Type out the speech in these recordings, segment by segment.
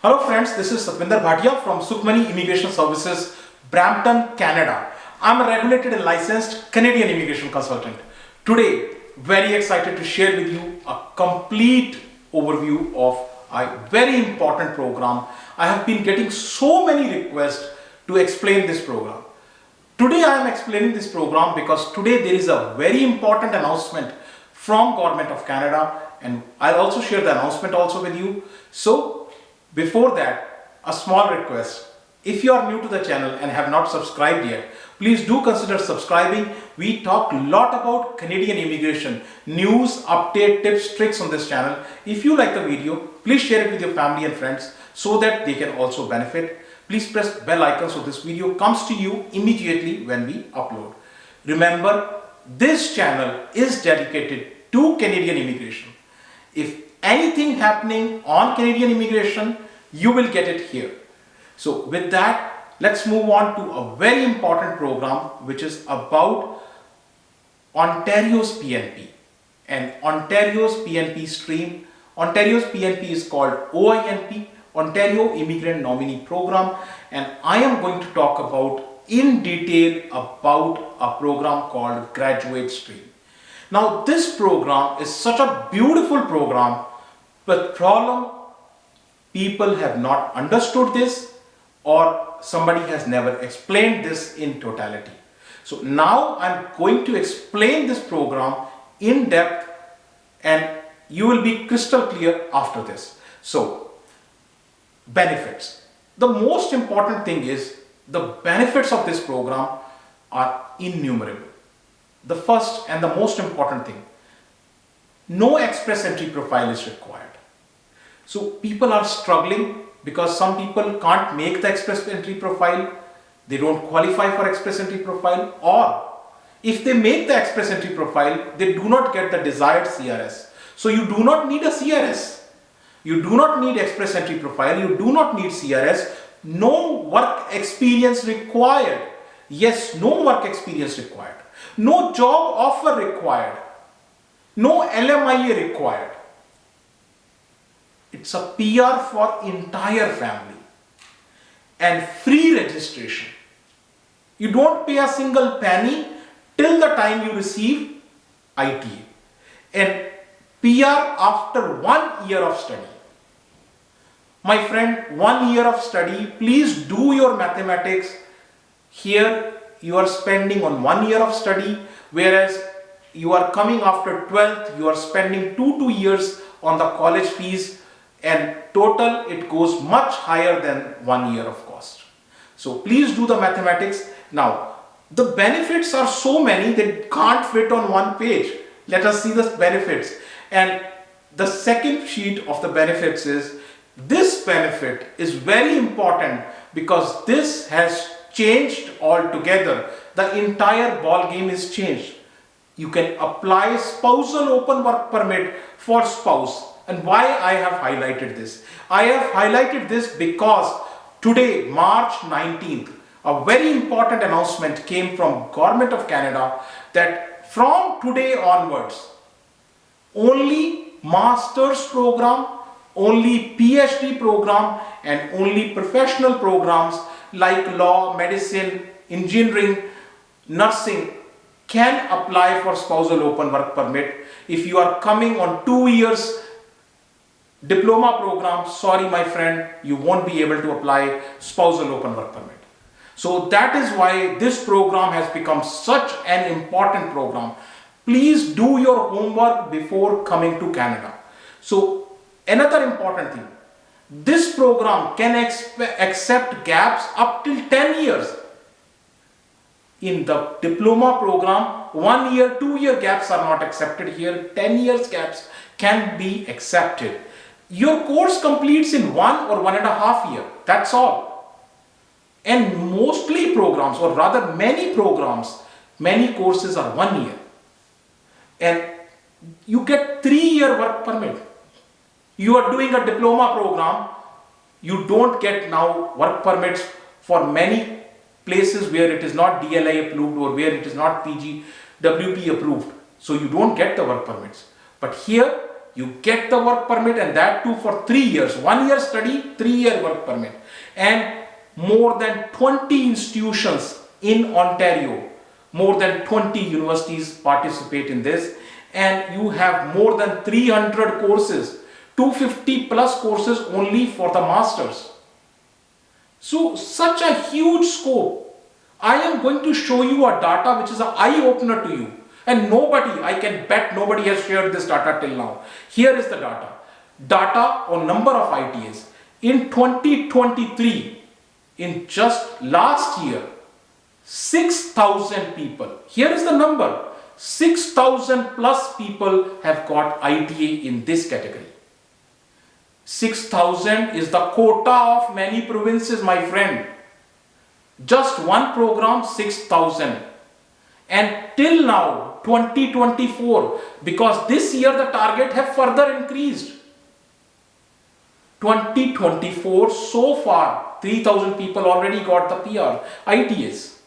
Hello friends, this is Bhatia from Sukhmani Immigration Services, Brampton, Canada. I'm a regulated and licensed Canadian immigration consultant. Today, very excited to share with you a complete overview of a very important program. I have been getting so many requests to explain this program. Today I am explaining this program because today there is a very important announcement from Government of Canada, and I'll also share the announcement also with you. So before that, a small request. If you are new to the channel and have not subscribed yet, please do consider subscribing. We talk a lot about Canadian immigration, news, update, tips, tricks on this channel. If you like the video, please share it with your family and friends so that they can also benefit. Please press bell icon so this video comes to you immediately when we upload. Remember, this channel is dedicated to Canadian immigration. If anything happening on Canadian immigration, you will get it here. So with that, let's move on to a very important program which is about Ontario's PNP and Ontario's PNP stream. Ontario's PNP is called OINP, Ontario Immigrant Nominee Program, and I am going to talk about in detail about a program called Graduate Stream. Now this program is such a beautiful program, but problem, people have not understood this or somebody has never explained this in totality. So now I'm going to explain this program in depth and you will be crystal clear after this. So benefits. The most important thing is the benefits of this program are innumerable. The first and the most important thing, no express entry profile is required. So people are struggling because some people can't make the express entry profile, they don't qualify for express entry profile, or if they make the express entry profile, they do not get the desired CRS. So you do not need a CRS. You do not need express entry profile, you do not need CRS, no work experience required. Yes, no work experience required. No job offer required. No LMIA required. It's a PR for entire family and free registration. You don't pay a single penny till the time you receive ITA, and PR after 1 year of study. My friend, 1 year of study, please do your mathematics. Here you are spending on 1 year of study, whereas you are coming after 12th, you are spending 2 years on the college fees, and total it goes much higher than 1 year of cost. So please do the mathematics. Now the benefits are so many that can't fit on one page. Let us see the benefits. And the second sheet of the benefits is, this benefit is very important because this has changed altogether. The entire ball game is changed. You can apply spousal open work permit for spouse. And why I have highlighted this? I have highlighted this because today, March 19th, a very important announcement came from Government of Canada that from today onwards, only master's program, only PhD program, and only professional programs like law, medicine, engineering, nursing can apply for spousal open work permit. If you are coming on 2 years diploma program, sorry my friend, you won't be able to apply spousal open work permit. So that is why this program has become such an important program. Please do your homework before coming to Canada. So another important thing, this program can accept gaps up till 10 years. In the diploma program, 1 year, 2 year gaps are not accepted here. 10 years gaps can be accepted. Your course completes in 1 or 1.5 years. That's all. And mostly programs, or rather many programs, many courses are 1 year. And you get 3-year work permit. You are doing a diploma program, you don't get now work permits for many places where it is not DLI approved or where it is not PGWP approved. So you don't get the work permits. But here You get the work permit, and that too for 3 years. 1 year study, 3-year work permit. And more than 20 institutions in Ontario, more than 20 universities participate in this, and you have more than 300 courses, 250 plus courses only for the masters. So such a huge scope. I am going to show you a data which is an eye-opener to you, and nobody, I can bet nobody has shared this data till now. Here is the data. Data on number of ITAs. In 2023, in just last year, 6,000 people. Here is the number. 6,000 plus people have got ITA in this category. 6,000 is the quota of many provinces, my friend. Just one program, 6,000. And till now, 2024, because this year the target have further increased. 2024, so far, 3,000 people already got the PR, ITAs.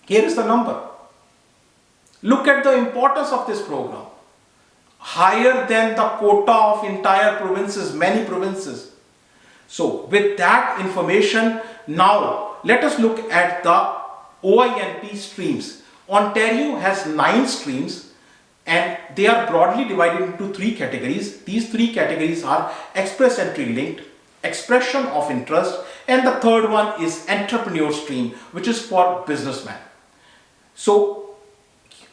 Here is the number. Look at the importance of this program. Higher than the quota of entire provinces, many provinces. So with that information, now let us look at the OINP streams. Ontario has 9 streams, and they are broadly divided into 3 categories. These 3 categories are express entry linked, expression of interest, and the third one is entrepreneur stream, which is for businessmen. So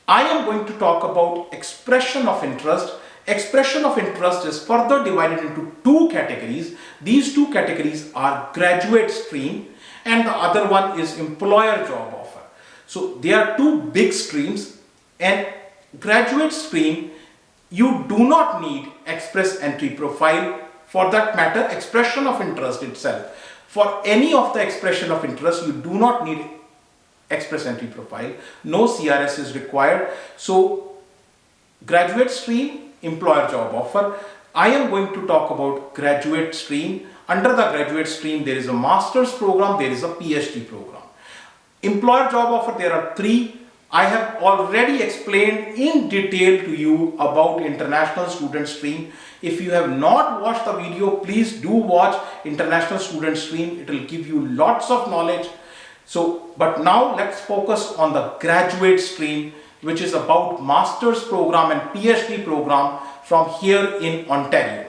I am going to talk about expression of interest. Expression of interest is further divided into 2 categories. These 2 categories are graduate stream, and the other one is employer job offer. So they are 2 big streams, and graduate stream, you do not need express entry profile. For that matter, expression of interest itself. For any of the expression of interest, you do not need express entry profile. No CRS is required. So graduate stream, employer job offer. I am going to talk about graduate stream. Under the graduate stream, there is a master's program, there is a PhD program. Employer job offer, there are 3. I have already explained in detail to you about international student stream. If you have not watched the video, please do watch international student stream. It will give you lots of knowledge. So, but now let's focus on the graduate stream, which is about master's program and PhD program from here in Ontario.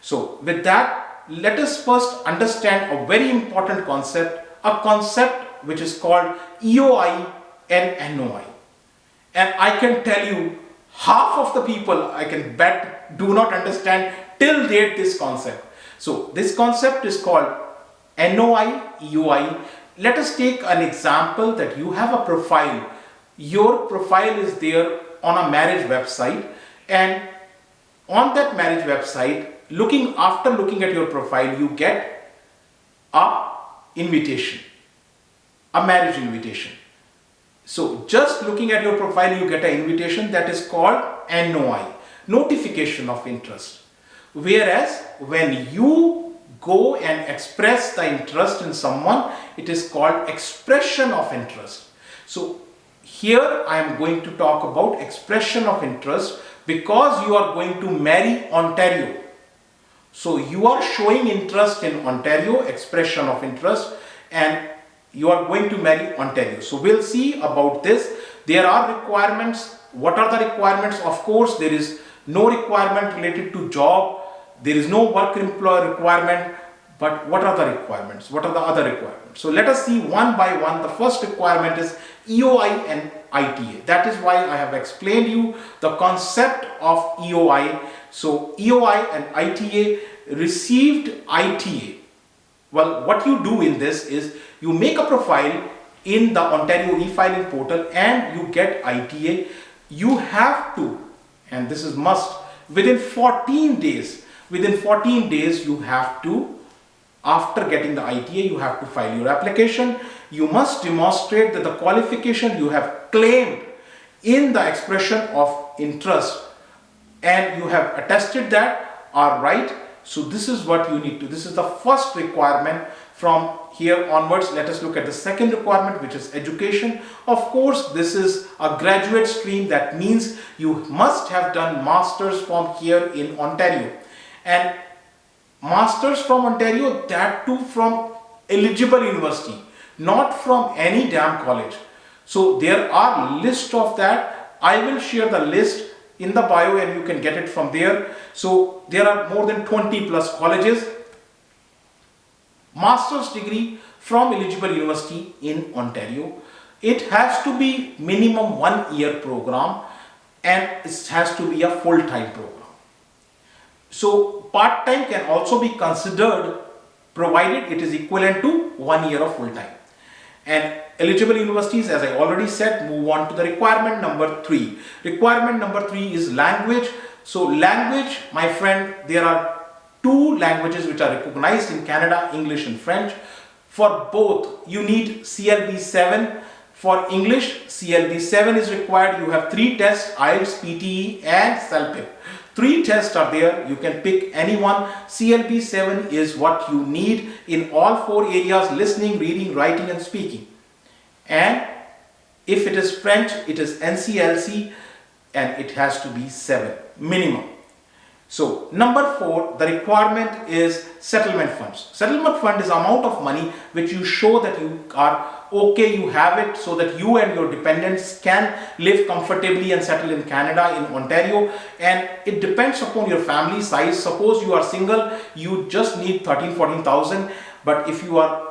So with that, let us first understand a very important concept, a concept which is called EII and NOI. And I can tell you, half of the people, I can bet, do not understand till date this concept. So this concept is called NOI, EII. Let us take an example that you have a profile. Your profile is there on a marriage website, and on that marriage website, after looking at your profile, you get a invitation, a marriage invitation. So just looking at your profile, you get an invitation that is called NOI, notification of interest. Whereas when you go and express the interest in someone, it is called expression of interest. So here I am going to talk about expression of interest because you are going to marry Ontario. So you are showing interest in Ontario, expression of interest, and you are going to marry Ontario. So we'll see about this. There are requirements. What are the requirements? Of course, there is no requirement related to job. There is no work employer requirement. But what are the requirements? What are the other requirements? So let us see one by one. The first requirement is EOI and ITA. That is why I have explained you the concept of EOI. So EOI and ITA, received ITA. Well, what you do in this is you make a profile in the Ontario e-filing portal and you get ITA. You have to, and this is must, within 14 days, you have to, after getting the ITA, you have to file your application. You must demonstrate that the qualification you have claimed in the expression of interest and you have attested that are right, So this is what you need to, this is the first requirement. From here onwards, let us look at the second requirement, which is education. Of course, this is a graduate stream. That means you must have done masters from here in Ontario, and masters from Ontario, that too from eligible university, not from any damn college. So there are list of that. I will share the list in the bio and you can get it from there. So there are more than 20 plus colleges. Master's degree from eligible university in Ontario. It has to be minimum 1 year program, and it has to be a full-time program. So part-time can also be considered, provided it is equivalent to 1 year of full-time. And eligible universities, as I already said, move on to the requirement number 3. Requirement number 3 is language. So language, my friend, there are 2 languages which are recognized in Canada, English and French. For both, you need CLB 7. For English, CLB 7 is required. You have 3 tests, IELTS, PTE and CELPIP. 3 tests are there. You can pick any one. CLB 7 is what you need in all 4 areas: listening, reading, writing and speaking. And if it is French, it is NCLC, and it has to be 7 minimum. So number 4, the requirement is settlement funds. Settlement fund is amount of money which you show that you are okay, you have it, so that you and your dependents can live comfortably and settle in Canada, in Ontario. And it depends upon your family size. Suppose you are single, you just need 13,000-14,000. But if you are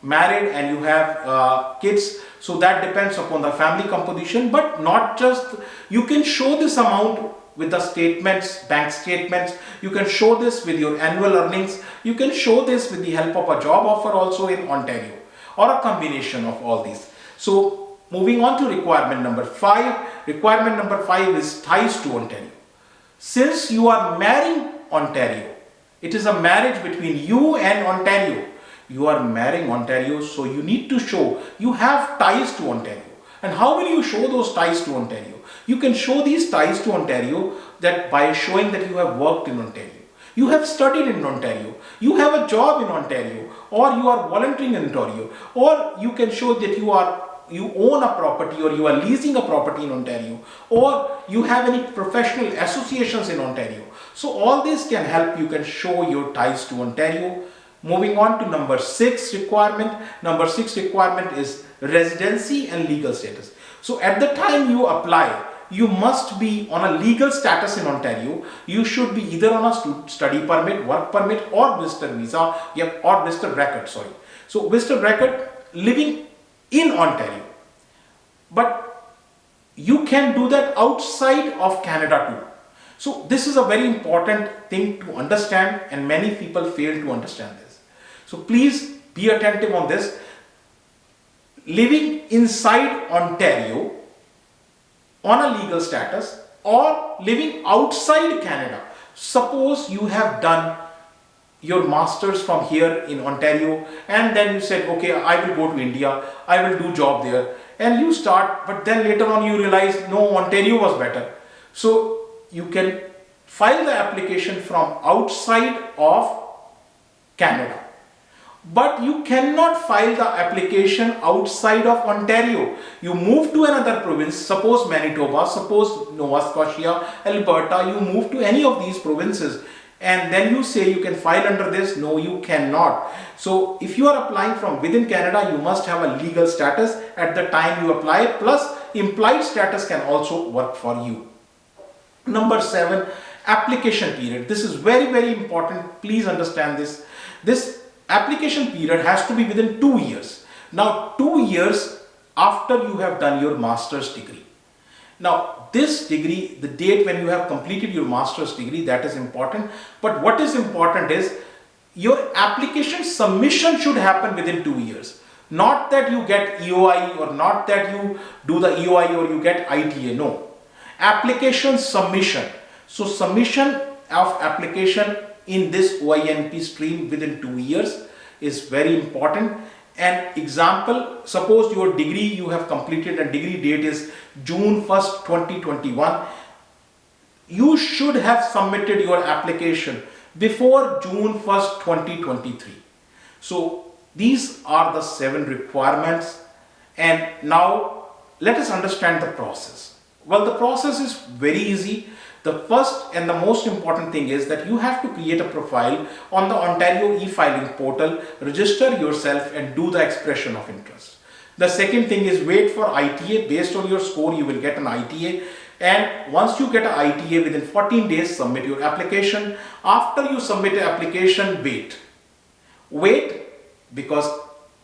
married and you have kids, so that depends upon the family composition. But not just, you can show this amount with the statements, bank statements. You can show this with your annual earnings. You can show this with the help of a job offer also in Ontario, or a combination of all these. So moving on to requirement number 5. Requirement number 5 is ties to Ontario. Since you are marrying Ontario, it is a marriage between you and Ontario. You are marrying Ontario, so you need to show you have ties to Ontario. And how will you show those ties to Ontario? You can show these ties to Ontario that by showing that you have worked in Ontario, you have studied in Ontario, you have a job in Ontario, or you are volunteering in Ontario, or you can show that you own a property, or you are leasing a property in Ontario, or you have any professional associations in Ontario. So all this can help. You can show your ties to Ontario. Moving on to number 6 requirement. Number 6 requirement is residency and legal status. So at the time you apply, you must be on a legal status in Ontario. You should be either on a study permit, work permit, or visitor visa, or visitor record, sorry. So visitor record, living in Ontario. But you can do that outside of Canada too. So this is a very important thing to understand, and many people fail to understand this. So please be attentive on this. Living inside Ontario on a legal status, or living outside Canada. Suppose you have done your masters from here in Ontario, and then you said, okay, I will go to India, I will do job there, and you start, but then later on you realize, no, Ontario was better. So you can file the application from outside of Canada. But you cannot file the application outside of Ontario. You move to another province, suppose Manitoba, suppose Nova Scotia, Alberta, you move to any of these provinces, and then you say you can file under this. No, you cannot. So if you are applying from within Canada, you must have a legal status at the time you apply, plus implied status can also work for you. Number 7, application period. This is very, very important. Please understand this. This application period has to be within 2 years. Now 2 years after you have done your master's degree. Now this degree, the date when you have completed your master's degree, that is important. But what is important is your application submission should happen within 2 years. Not that you get EOI, or not that you do the EOI or you get ITA. No. Application submission. So submission of application in this OINP stream within 2 years is very important. And example, suppose your degree you have completed and degree date is June 1st, 2021. You should have submitted your application before June 1st, 2023. So these are the 7 requirements. And now let us understand the process. Well, the process is very easy. The first and the most important thing is that you have to create a profile on the Ontario e-filing portal, register yourself and do the expression of interest. The second thing is wait for ITA. Based on your score, you will get an ITA. And once you get an ITA, within 14 days, submit your application. After you submit the application, wait. Wait, because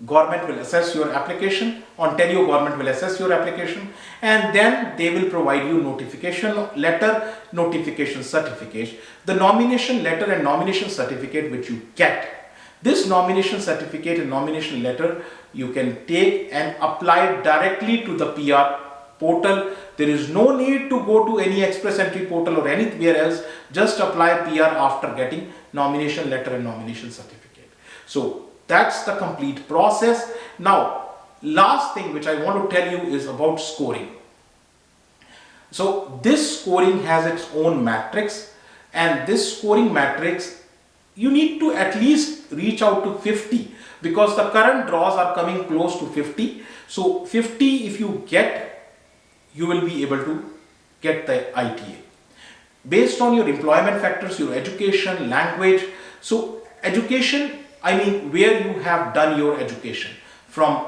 government will assess your application, Ontario government will assess your application, and then they will provide you notification letter, notification certificate, the nomination letter and nomination certificate which you get. This nomination certificate and nomination letter you can take and apply directly to the PR portal. There is no need to go to any express entry portal or anywhere else. Just apply PR after getting nomination letter and nomination certificate. So that's the complete process. Now, last thing which I want to tell you is about scoring. So this scoring has its own matrix, and this scoring matrix, you need to at least reach out to 50 because the current draws are coming close to 50. So 50 if you get, you will be able to get the ITA. Based on your employment factors, your education, language. So education, I mean where you have done your education. From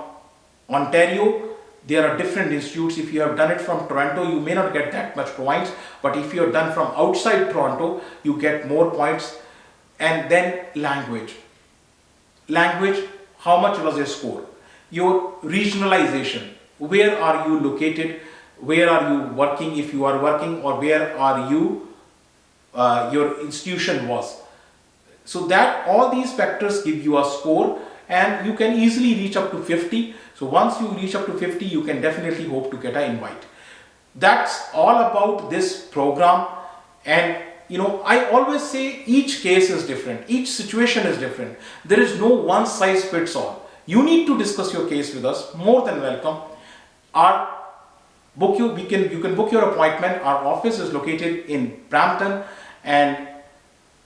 Ontario, there are different institutes. If you have done it from Toronto, you may not get that much points, but if you have done from outside Toronto, you get more points. And then language. Language, how much was your score? Your regionalization, where are you located? Where are you working if you are working, or where are you, your institution was. So that all these factors give you a score, and you can easily reach up to 50. So once you reach up to 50, you can definitely hope to get an invite. That's all about this program. And you know, I always say each case is different, each situation is different. There is no one size fits all. You need to discuss your case with us. More than welcome. You can book your appointment. Our office is located in Brampton, and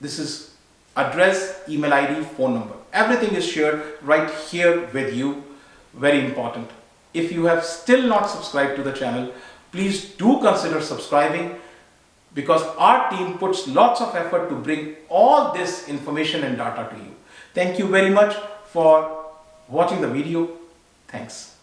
this is address, email ID, phone number. Everything is shared right here with you. Very important. If you have still not subscribed to the channel, please do consider subscribing, because our team puts lots of effort to bring all this information and data to you. Thank you very much for watching the video. Thanks.